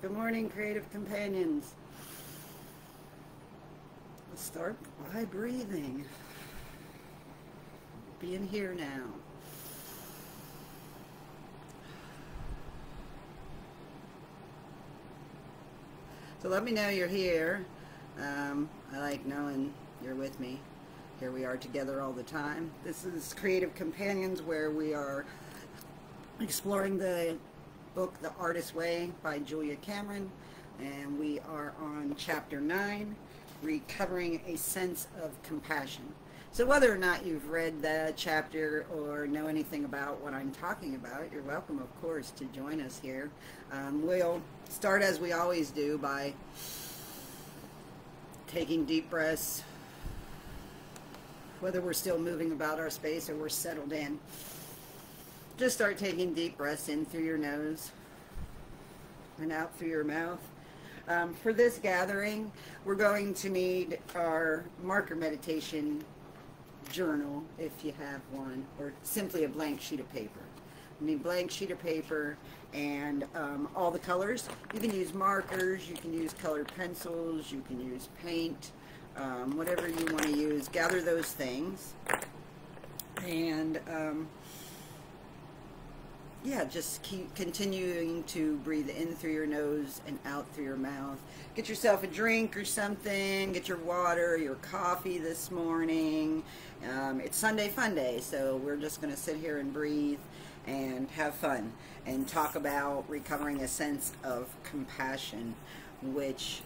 Good morning, creative companions. Let's start by breathing. Being here now. So let me know you're here. I like knowing you're with me. Here we are together all the time. This is Creative Companions, where we are exploring the book The Artist's Way by Julia Cameron, and we are on chapter 9, Recovering a Sense of Compassion. So whether or not you've read that chapter or know anything about what I'm talking about, you're welcome, of course, to join us here. We'll start, as we always do, by taking deep breaths, whether we're still moving about our space or we're settled in. Just start taking deep breaths in through your nose and out through your mouth. For this gathering, we're going to need our marker meditation journal, if you have one, or simply a blank sheet of paper. You need a blank sheet of paper and all the colors. You can use markers, you can use colored pencils, you can use paint, whatever you want to use. Gather those things. And yeah, just keep continuing to breathe in through your nose and out through your mouth. Get yourself a drink or something. Get your water, your coffee this morning. It's Sunday Fun Day, so we're just going to sit here and breathe and have fun and talk about recovering a sense of compassion, which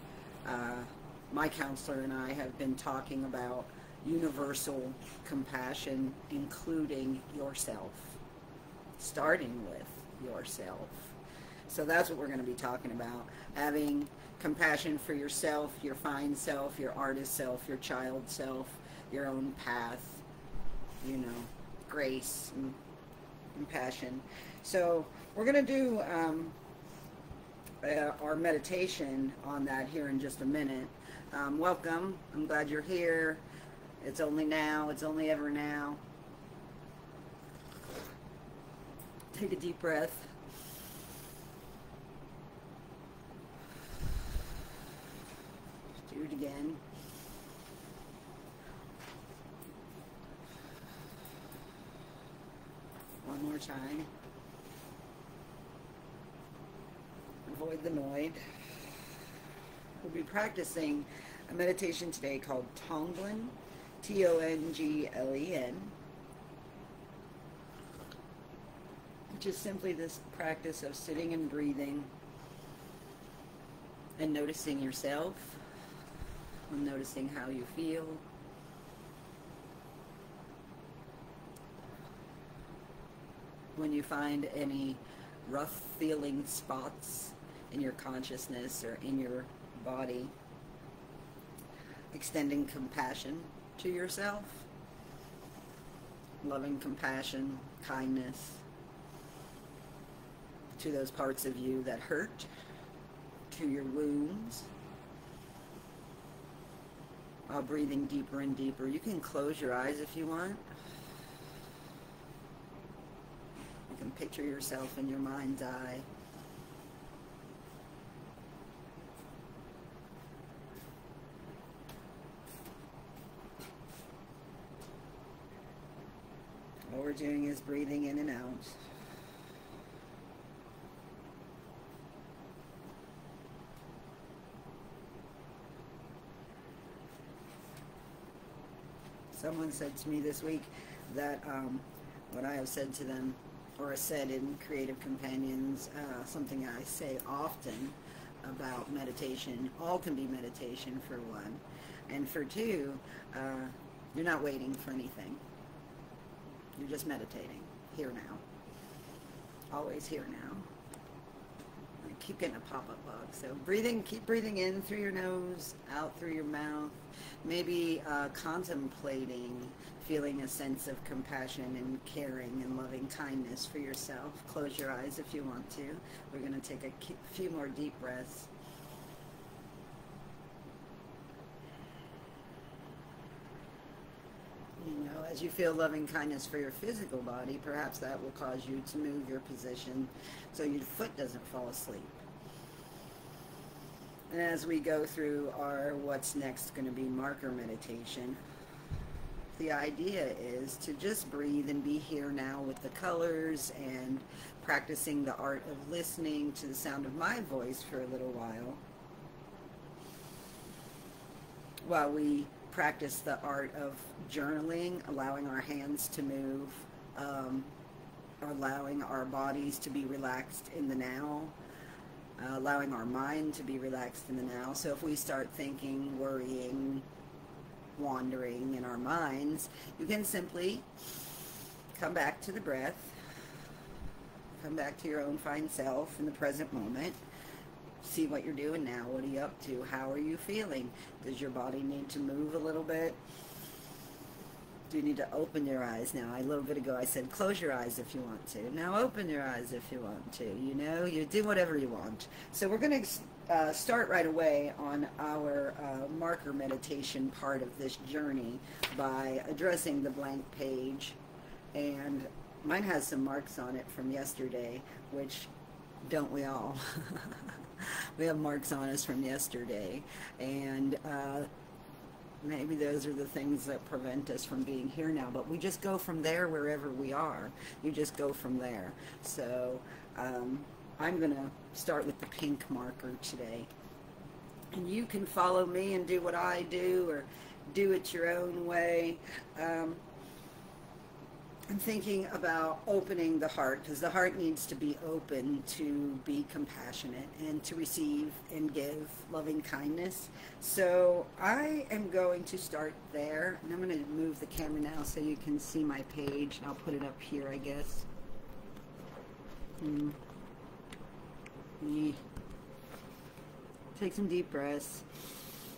my counselor and I have been talking about. Universal compassion, including yourself. Starting with yourself. So that's what we're going to be talking about. Having compassion for yourself, your fine self, your artist self, your child self, your own path, you know, grace and compassion. So we're going to do our meditation on that here in just a minute. Welcome. I'm glad you're here. It's only now. It's only ever now. Take a deep breath. Do it again. One more time. Avoid the noise. We'll be practicing a meditation today called Tonglen, Tonglen, which is simply this practice of sitting and breathing and noticing yourself, and noticing how you feel. When you find any rough feeling spots in your consciousness or in your body, extending compassion to yourself, loving compassion, kindness, to those parts of you that hurt, to your wounds, while breathing deeper and deeper. You can close your eyes if you want. You can picture yourself in your mind's eye. All we're doing is breathing in and out. Someone said to me this week that what I have said to them, or said in Creative Companions, something I say often about meditation. All can be meditation, for one. And for two, you're not waiting for anything. You're just meditating, here now. Always here now. I keep getting a pop-up bug. So breathing, keep breathing in through your nose, out through your mouth. Maybe contemplating, feeling a sense of compassion and caring and loving kindness for yourself. Close your eyes if you want to. We're going to take a few more deep breaths. You know, as you feel loving kindness for your physical body, perhaps that will cause you to move your position so your foot doesn't fall asleep. And as we go through our what's next going to be marker meditation, the idea is to just breathe and be here now with the colors and practicing the art of listening to the sound of my voice for a little while we practice the art of journaling, allowing our hands to move, allowing our bodies to be relaxed in the now, allowing our mind to be relaxed in the now. So if we start thinking, worrying, wandering in our minds, you can simply come back to the breath, come back to your own fine self in the present moment. See what you're doing now. What are you up to? How are you feeling? Does your body need to move a little bit? Do you need to open your eyes now? A little bit ago I said close your eyes if you want to. Now open your eyes if you want to. You know, you do whatever you want. So we're going to start right away on our marker meditation part of this journey by addressing the blank page. And mine has some marks on it from yesterday, which don't we all? We have marks on us from yesterday. And maybe those are the things that prevent us from being here now, but we just go from there wherever we are. You just go from there. So I'm going to start with the pink marker today. And you can follow me and do what I do, or do it your own way. I'm thinking about opening the heart, because the heart needs to be open to be compassionate and to receive and give loving kindness. So I am going to start there, and I'm going to move the camera now so you can see my page. I'll put it up here, I guess. Take some deep breaths.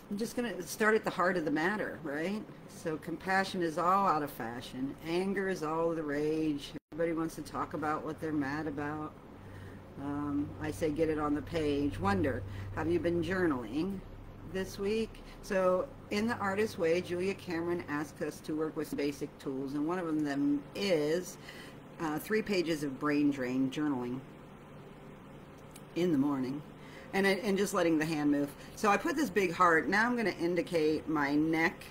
I'm just going to start at the heart of the matter, right? So compassion is all out of fashion. Anger is all the rage. Everybody wants to talk about what they're mad about. I say get it on the page. Wonder, have you been journaling this week? So in The Artist Way, Julia Cameron asked us to work with basic tools, and one of them is 3 pages of brain drain journaling in the morning. And just letting the hand move. So I put this big heart. Now I'm going to indicate my neck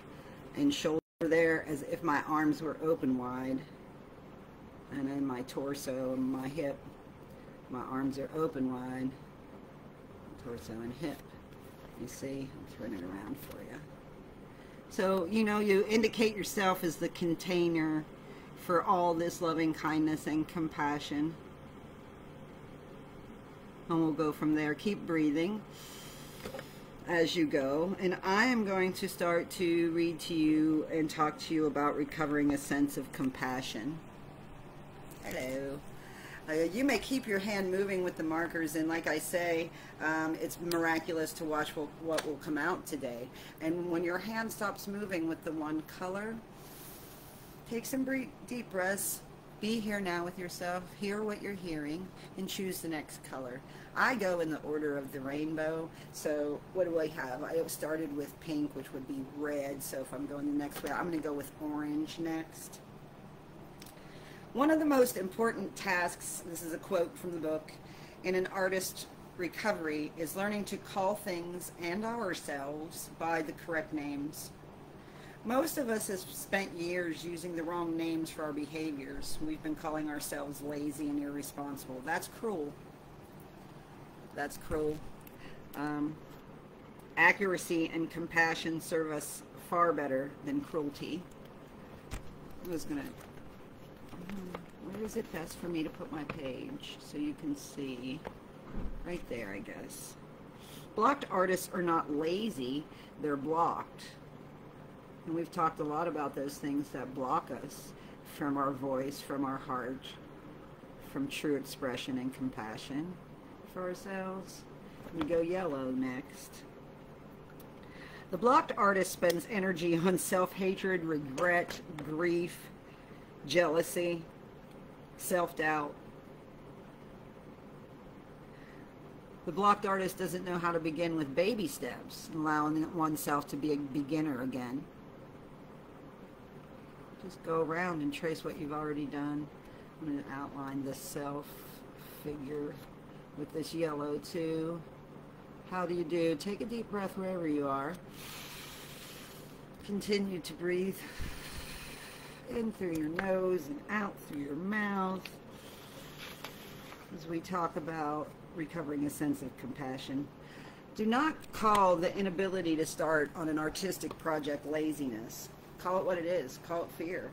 and shoulder there as if my arms were open wide. And then my torso and my hip. My arms are open wide. Torso and hip. You see? I'm turning it around for you. So, you know, you indicate yourself as the container for all this loving kindness and compassion. And we'll go from there. Keep breathing as you go. And I am going to start to read to you and talk to you about recovering a sense of compassion. Hello. You may keep your hand moving with the markers, and like I say, it's miraculous to watch what will come out today. And when your hand stops moving with the one color, take some deep breaths. Be here now with yourself, hear what you're hearing, and choose the next color. I go in the order of the rainbow, so what do I have? I started with pink, which would be red, so if I'm going the next way, I'm going to go with orange next. One of the most important tasks, this is a quote from the book, in an artist's recovery is learning to call things and ourselves by the correct names. Most of us have spent years using the wrong names for our behaviors. We've been calling ourselves lazy and irresponsible. That's cruel. That's cruel. Accuracy and compassion serve us far better than cruelty. I was gonna, where is it best for me to put my page so you can see? Right there, I guess. Blocked artists are not lazy, they're blocked. And we've talked a lot about those things that block us from our voice, from our heart, from true expression and compassion for ourselves. We go yellow next. The blocked artist spends energy on self-hatred, regret, grief, jealousy, self-doubt. The blocked artist doesn't know how to begin with baby steps, allowing oneself to be a beginner again. Just go around and trace what you've already done. I'm going to outline the self figure with this yellow too. How do you do? Take a deep breath wherever you are. Continue to breathe in through your nose and out through your mouth as we talk about recovering a sense of compassion. Do not call the inability to start on an artistic project laziness. Call it what it is. Call it fear.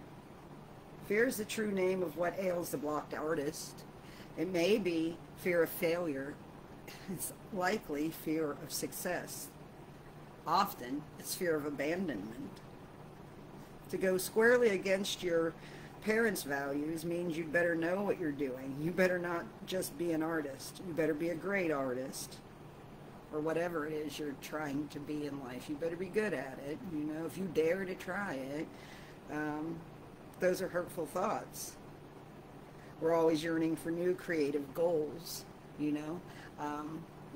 Fear is the true name of what ails the blocked artist. It may be fear of failure. It's likely fear of success. Often, it's fear of abandonment. To go squarely against your parents' values means you'd better know what you're doing. You better not just be an artist. You better be a great artist. Or whatever it is you're trying to be in life. You better be good at it. You know, if you dare to try it, those are hurtful thoughts. We're always yearning for new creative goals, you know.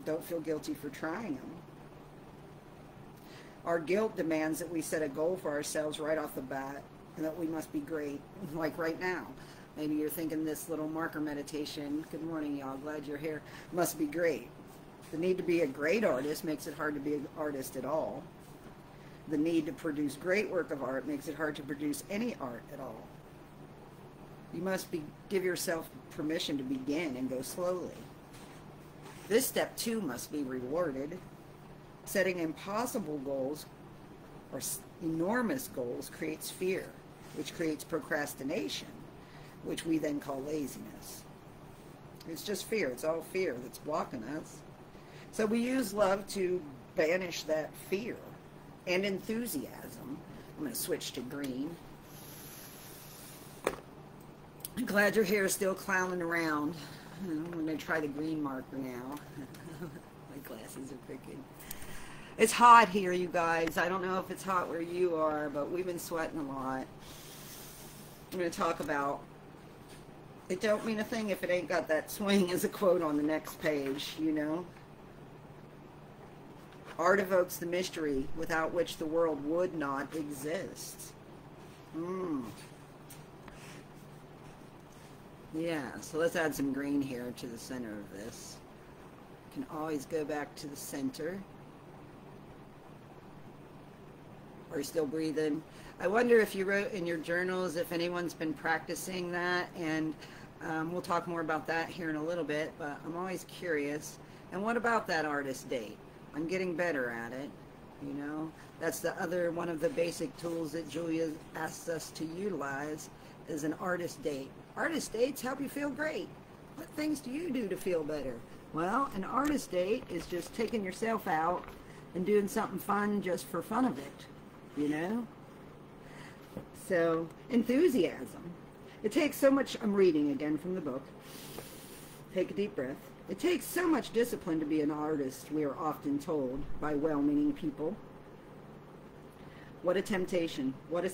Don't feel guilty for trying them. Our guilt demands that we set a goal for ourselves right off the bat and that we must be great, like right now. Maybe you're thinking this little marker meditation, good morning y'all, glad you're here, must be great. The need to be a great artist makes it hard to be an artist at all. The need to produce great work of art makes it hard to produce any art at all. You must give yourself permission to begin and go slowly. This step too must be rewarded. Setting impossible goals or enormous goals creates fear, which creates procrastination, which we then call laziness. It's just fear. It's all fear that's blocking us. So we use love to banish that fear and enthusiasm. I'm going to switch to green. I'm glad your hair is still clowning around. I'm going to try the green marker now. My glasses are crooked. It's hot here, you guys. I don't know if it's hot where you are, but we've been sweating a lot. I'm going to talk about, it don't mean a thing if it ain't got that swing as a quote on the next page, you know. Art evokes the mystery without which the world would not exist. Yeah, so let's add some green here to the center of this. You can always go back to the center. Are you still breathing? I wonder if you wrote in your journals if anyone's been practicing that, and we'll talk more about that here in a little bit, but I'm always curious. And what about that artist date? I'm getting better at it, you know. That's the other one of the basic tools that Julia asks us to utilize is an artist date. Artist dates help you feel great. What things do you do to feel better? Well, an artist date is just taking yourself out and doing something fun just for fun of it, you know? So, enthusiasm. It takes so much, I'm reading again from the book. Take a deep breath. It takes so much discipline to be an artist, we are often told by well-meaning people. What a temptation. What a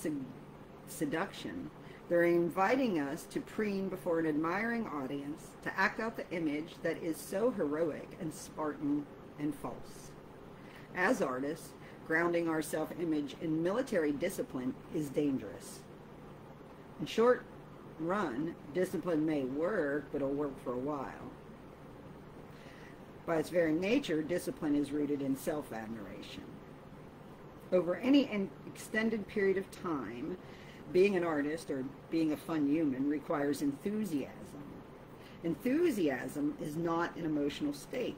seduction. They're inviting us to preen before an admiring audience to act out the image that is so heroic and Spartan and false. As artists, grounding our self-image in military discipline is dangerous. In short run, discipline may work, but it'll work for a while. By its very nature, discipline is rooted in self-admiration. Over any extended period of time, being an artist or being a fun human requires enthusiasm. Enthusiasm is not an emotional state.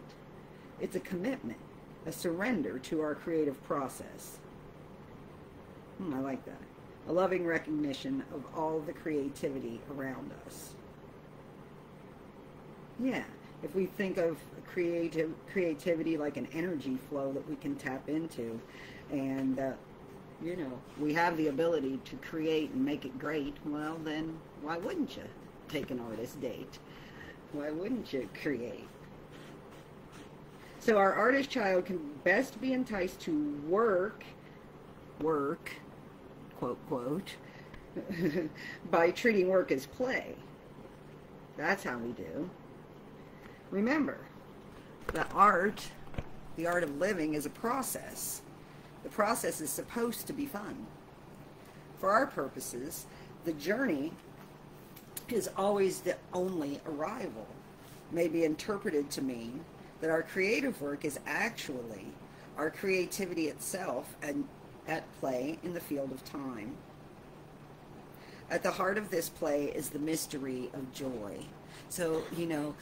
It's a commitment, a surrender to our creative process. I like that. A loving recognition of all the creativity around us. Yeah, if we think of creativity like an energy flow that we can tap into, and you know, we have the ability to create and make it great, well then, why wouldn't you take an artist date? Why wouldn't you create? So our artist child can best be enticed to work, quote, quote, by treating work as play. That's how we do. Remember, the art of living is a process. The process is supposed to be fun. For our purposes, the journey is always the only arrival. May be interpreted to mean that our creative work is actually our creativity itself and at play in the field of time. At the heart of this play is the mystery of joy. So, you know,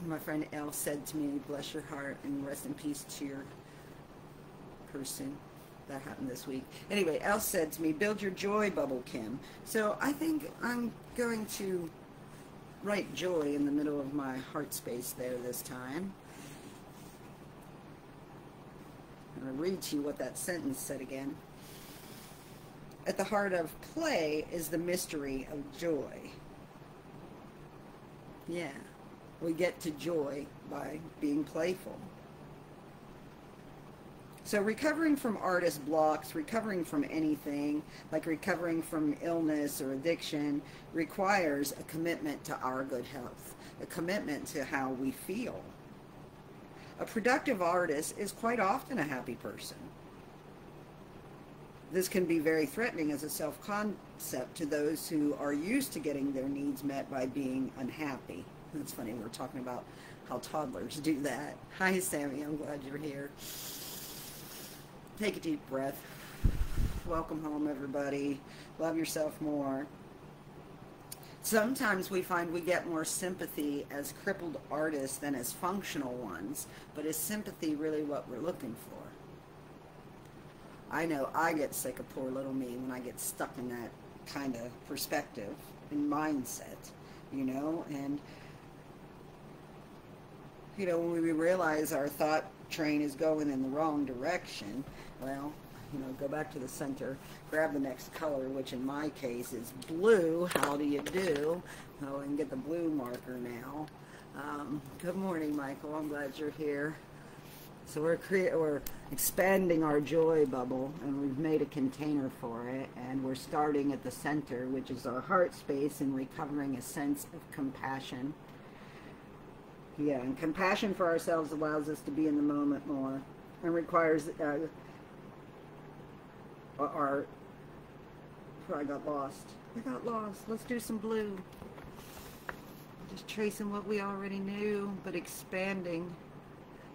my friend Elle said to me, bless your heart and rest in peace to your person. That happened this week. Anyway, Elle said to me, build your joy bubble, Kim. So I think I'm going to write joy in the middle of my heart space there this time. I'm going to read to you what that sentence said again. At the heart of play is the mystery of joy. Yeah, we get to joy by being playful. So recovering from artist blocks, recovering from anything, like recovering from illness or addiction, requires a commitment to our good health, a commitment to how we feel. A productive artist is quite often a happy person. This can be very threatening as a self-concept to those who are used to getting their needs met by being unhappy. It's funny, we're talking about how toddlers do that. Hi, Sammy, I'm glad you're here. Take a deep breath. Welcome home, everybody. Love yourself more. Sometimes we find we get more sympathy as crippled artists than as functional ones, but is sympathy really what we're looking for? I know I get sick of poor little me when I get stuck in that kind of perspective and mindset, you know, and, you know, when we realize our thought train is going in the wrong direction, well, you know, go back to the center, grab the next color, which in my case is blue. How do you do? Oh, I can get the blue marker now. Good morning, Michael. I'm glad you're here. So we're expanding our joy bubble, and we've made a container for it, and we're starting at the center, which is our heart space, and recovering a sense of compassion. Yeah, and compassion for ourselves allows us to be in the moment more, and requires I got lost. Let's do some blue. Just tracing what we already knew, but expanding.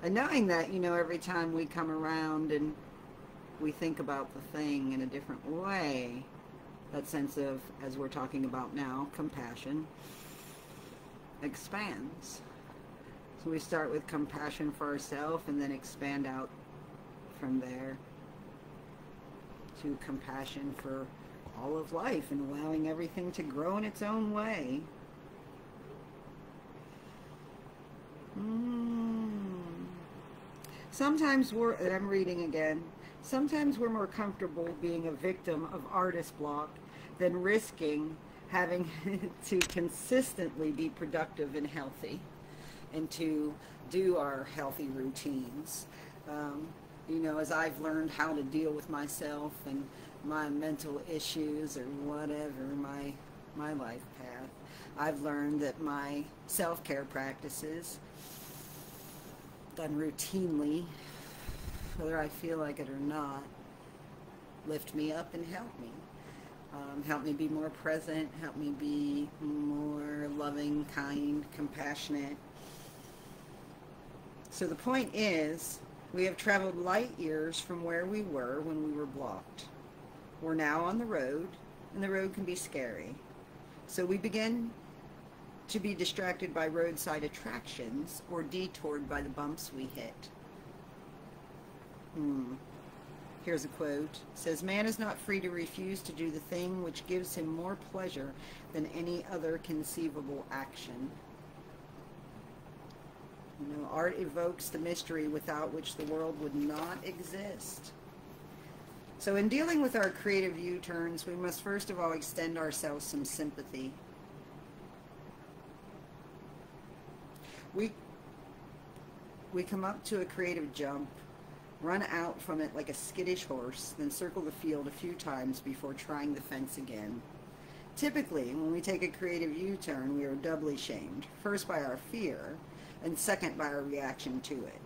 And knowing that, you know, every time we come around and we think about the thing in a different way, that sense of, as we're talking about now, compassion, expands. So we start with compassion for ourselves and then expand out from there to compassion for all of life and allowing everything to grow in its own way. Sometimes and I'm reading again, sometimes we're more comfortable being a victim of artist block than risking having to consistently be productive and healthy and to do our healthy routines. You know, as I've learned how to deal with myself and my mental issues or whatever, my life path, I've learned that my self-care practices, done routinely, whether I feel like it or not, lift me up and help me be more present, help me be more loving, kind, compassionate. So the point is, we have traveled light years from where we were when we were blocked. We're now on the road, and the road can be scary. So we begin to be distracted by roadside attractions or detoured by the bumps we hit. Here's a quote. It says, man is not free to refuse to do the thing which gives him more pleasure than any other conceivable action. You know, art evokes the mystery without which the world would not exist. So in dealing with our creative U-turns, we must first of all extend ourselves some sympathy. We come up to a creative jump, run out from it like a skittish horse, then circle the field a few times before trying the fence again. Typically, when we take a creative U-turn, we are doubly shamed, first by our fear, and second by our reaction to it.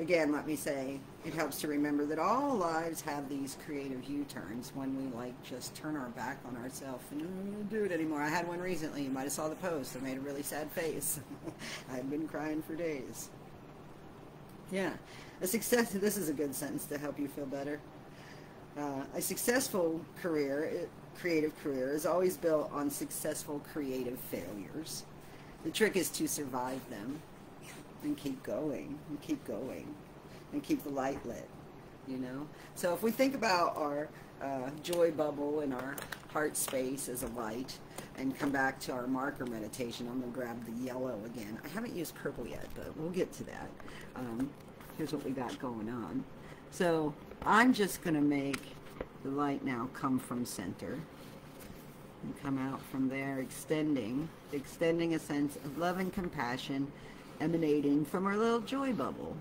Again, let me say, it helps to remember that all lives have these creative U-turns when we like just turn our back on ourselves and don't do it anymore. I had one recently. You might have saw the post. I made a really sad face. I've been crying for days. Yeah, this is a good sentence to help you feel better. A successful creative career is always built on successful creative failures. The trick is to survive them and keep going and keep going and keep the light lit, you know? So if we think about our joy bubble and our heart space as a light and come back to our marker meditation, I'm going to grab the yellow again. I haven't used purple yet, but we'll get to that. Here's what we got going on. So I'm just going to make the light now come from center and come out from there, extending a sense of love and compassion emanating from our little joy bubble.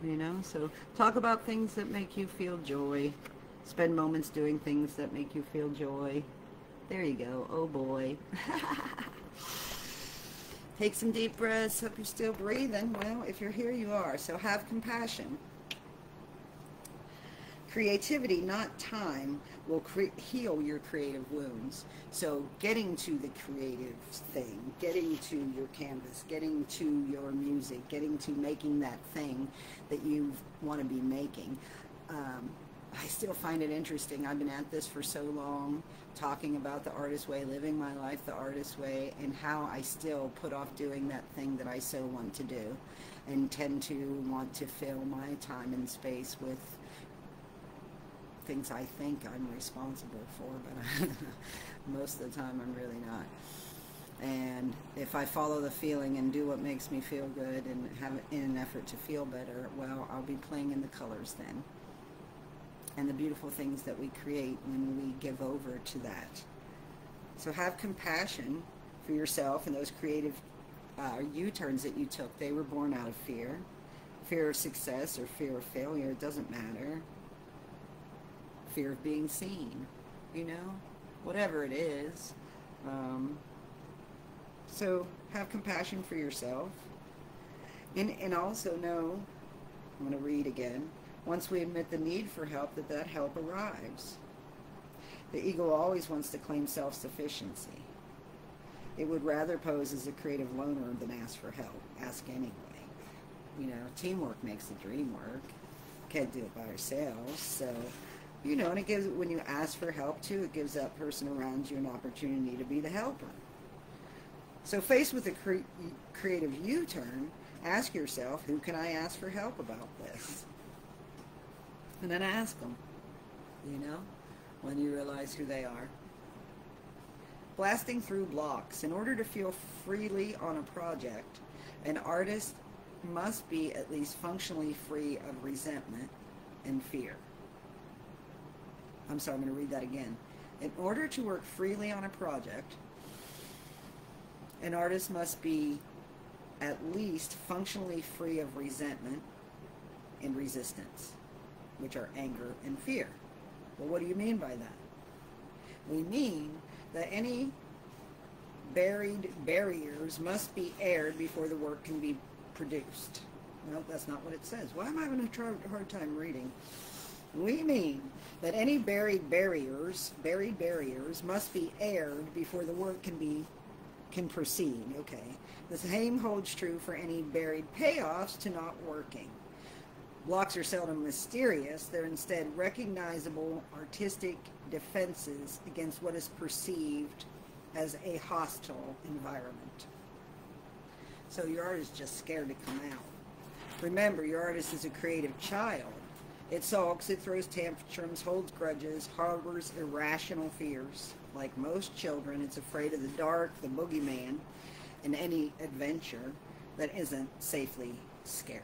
You know, so talk about things that make you feel joy. Spend moments doing things that make you feel joy. There you go. Oh boy. Take some deep breaths. Hope you're still breathing. Well, if you're here, you are. So have compassion. Creativity, not time, will heal your creative wounds. So getting to the creative thing, getting to your canvas, getting to your music, getting to making that thing that you want to be making. I still find it interesting. I've been at this for so long, talking about the artist way, living my life the artist way, and how I still put off doing that thing that I so want to do and tend to want to fill my time and space with things I think I'm responsible for, but most of the time I'm really not. And if I follow the feeling and do what makes me feel good and have it in an effort to feel better, well, I'll be playing in the colors then. And the beautiful things that we create when we give over to that. So have compassion for yourself and those creative U-turns that you took. They were born out of fear. Fear of success or fear of failure, it doesn't matter. Fear of being seen, you know, whatever it is. So have compassion for yourself. And also know, I'm going to read again, once we admit the need for help, that help arrives. The ego always wants to claim self-sufficiency. It would rather pose as a creative loner than ask for help. Ask anyway. You know, teamwork makes the dream work. Can't do it by ourselves, so... You know, and it gives, when you ask for help too, it gives that person around you an opportunity to be the helper. So faced with a creative U-turn, ask yourself, who can I ask for help about this? And then ask them, you know, when you realize who they are. Blasting through blocks. In order to feel freely on a project, an artist must be at least functionally free of resentment and fear. I'm sorry, I'm going to read that again. In order to work freely on a project, an artist must be at least functionally free of resentment and resistance, which are anger and fear. Well, what do you mean by that? We mean that any buried barriers must be aired before the work can be produced. Well, that's not what it says. Why am I having a hard time reading? We mean that any buried barriers must be aired before the work can proceed. Okay. The same holds true for any buried payoffs to not working. Blocks are seldom mysterious. They're instead recognizable artistic defenses against what is perceived as a hostile environment. So your artist is just scared to come out. Remember, your artist is a creative child. It sulks, it throws tantrums, holds grudges, harbors irrational fears. Like most children, it's afraid of the dark, the boogeyman, and any adventure that isn't safely scary.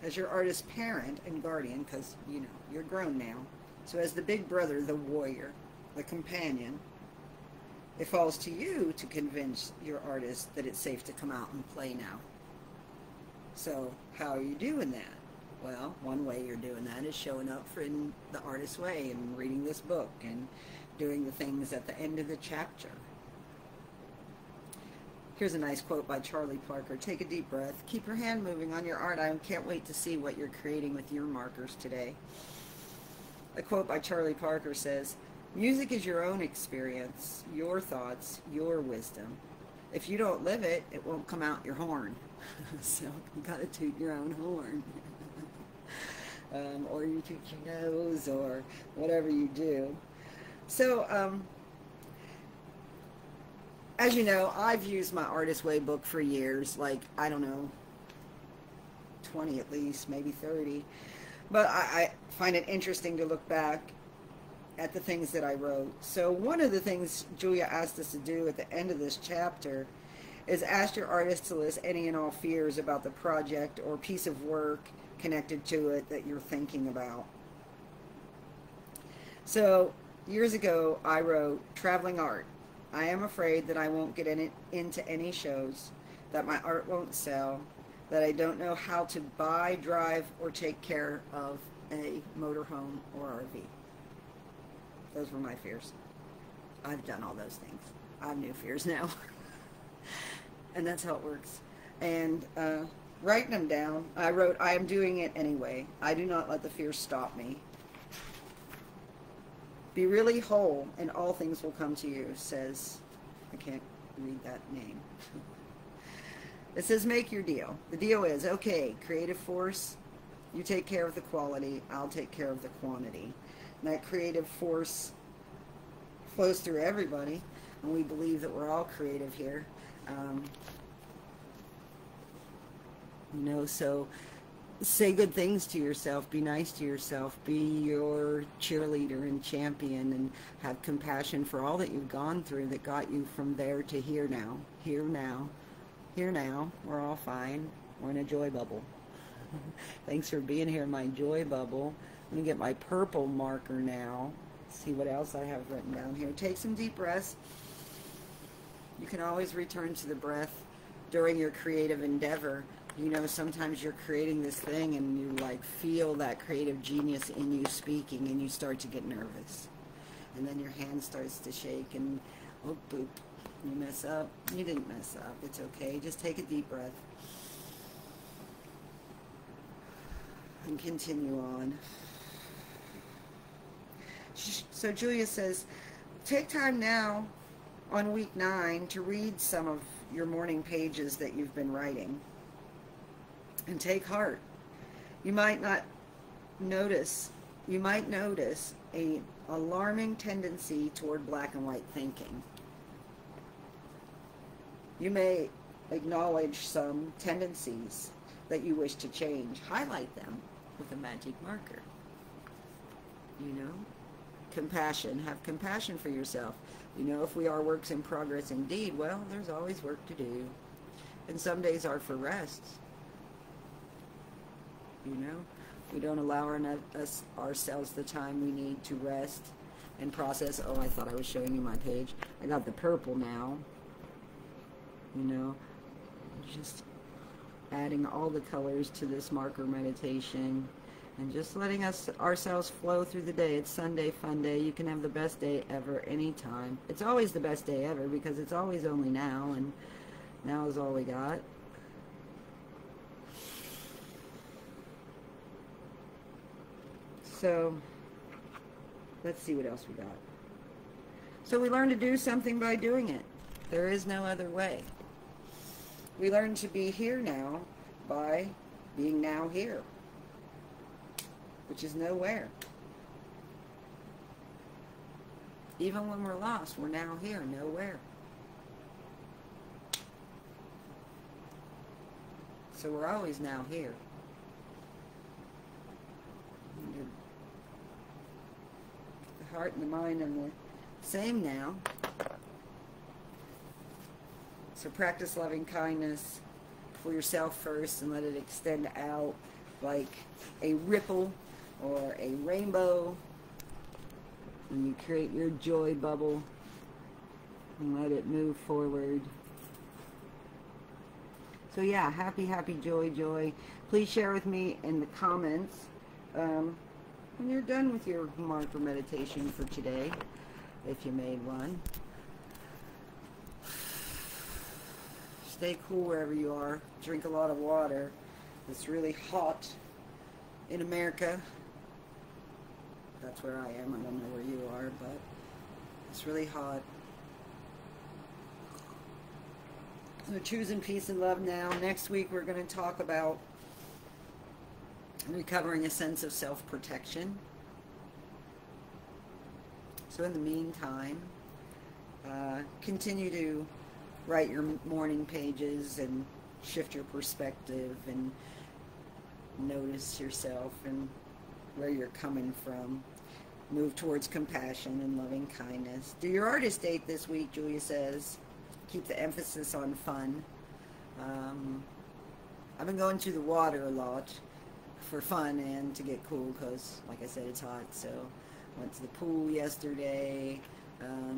As your artist's parent and guardian, because, you know, you're grown now, so as the big brother, the warrior, the companion, it falls to you to convince your artist that it's safe to come out and play now. So how are you doing that? Well, one way you're doing that is showing up in the artist's way and reading this book and doing the things at the end of the chapter. Here's a nice quote by Charlie Parker. Take a deep breath. Keep your hand moving on your art. I can't wait to see what you're creating with your markers today. A quote by Charlie Parker says, music is your own experience, your thoughts, your wisdom. If you don't live it, it won't come out your horn. So you gotta toot your own horn. Or you toot your nose, or whatever you do. So, as you know, I've used my Artist Way book for years, like, I don't know, 20 at least, maybe 30. But I find it interesting to look back at the things that I wrote. So one of the things Julia asked us to do at the end of this chapter is ask your artist to list any and all fears about the project or piece of work connected to it that you're thinking about. So years ago, I wrote, traveling art. I am afraid that I won't get into any shows, that my art won't sell, that I don't know how to buy, drive, or take care of a motorhome or RV. Those were my fears. I've done all those things. I have new fears now. And that's how it works. And writing them down, I wrote, I am doing it anyway. I do not let the fears stop me. Be really whole, and all things will come to you, says, I can't read that name. It says, make your deal. The deal is, okay, creative force, you take care of the quality, I'll take care of the quantity. And that creative force flows through everybody, and we believe that we're all creative here. You know, so say good things to yourself, be nice to yourself, be your cheerleader and champion, and have compassion for all that you've gone through that got you from there to here now. Here now. Here now. We're all fine. We're in a joy bubble. Thanks for being here in my joy bubble. Let me get my purple marker now. See what else I have written down here. Take some deep breaths. You can always return to the breath during your creative endeavor. You know, sometimes you're creating this thing and you like feel that creative genius in you speaking, and you start to get nervous. And then your hand starts to shake and, oh, boop, you mess up. You didn't mess up. It's okay. Just take a deep breath. And continue on. So Julia says, take time now on week 9 to read some of your morning pages that you've been writing. And take heart. You might notice a alarming tendency toward black and white thinking. You may acknowledge some tendencies that you wish to change. Highlight them with a magic marker. You know? Compassion. Have compassion for yourself. You know, if we are works in progress indeed, well, there's always work to do. And some days are for rest. You know, we don't allow ourselves the time we need to rest and process. Oh, I thought I was showing you my page. I got the purple now. You know, just adding all the colors to this marker meditation and just letting ourselves flow through the day. It's Sunday fun day. You can have the best day ever anytime. It's always the best day ever because it's always only now, and now is all we got. So let's see what else we got. So we learn to do something by doing it. There is no other way. We learn to be here now by being now here, which is nowhere. Even when we're lost, we're now here, nowhere. So we're always now here. The heart and the mind are the same now. So practice loving kindness for yourself first and let it extend out like a ripple or a rainbow. And you create your joy bubble and let it move forward. So yeah, happy, happy, joy, joy. Please share with me in the comments when you're done with your marker meditation for today, if you made one. Stay cool wherever you are. Drink a lot of water. It's really hot in America. That's where I am. I don't know where you are, but it's really hot. So choosing peace and love now. Next week we're going to talk about recovering a sense of self-protection. So in the meantime, continue to write your morning pages and shift your perspective and notice yourself and where you're coming from. Move towards compassion and loving kindness. Do your artist date this week, Julia says. Keep the emphasis on fun. I've been going to the water a lot for fun and to get cool because, like I said, it's hot. So went to the pool yesterday.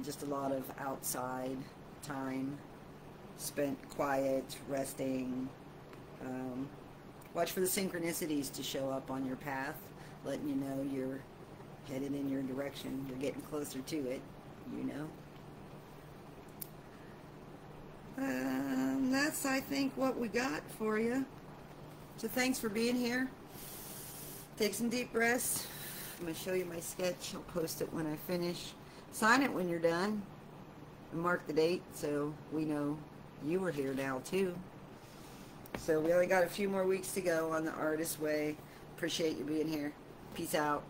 Just a lot of outside time spent quiet, resting. Watch for the synchronicities to show up on your path, letting you know you're headed in your direction. You're getting closer to it, you know. That's, I think, what we got for you. So thanks for being here. Take some deep breaths. I'm going to show you my sketch. I'll post it when I finish. Sign it when you're done. And mark the date so we know you were here now, too. So we only got a few more weeks to go on the Artist Way. Appreciate you being here. Peace out.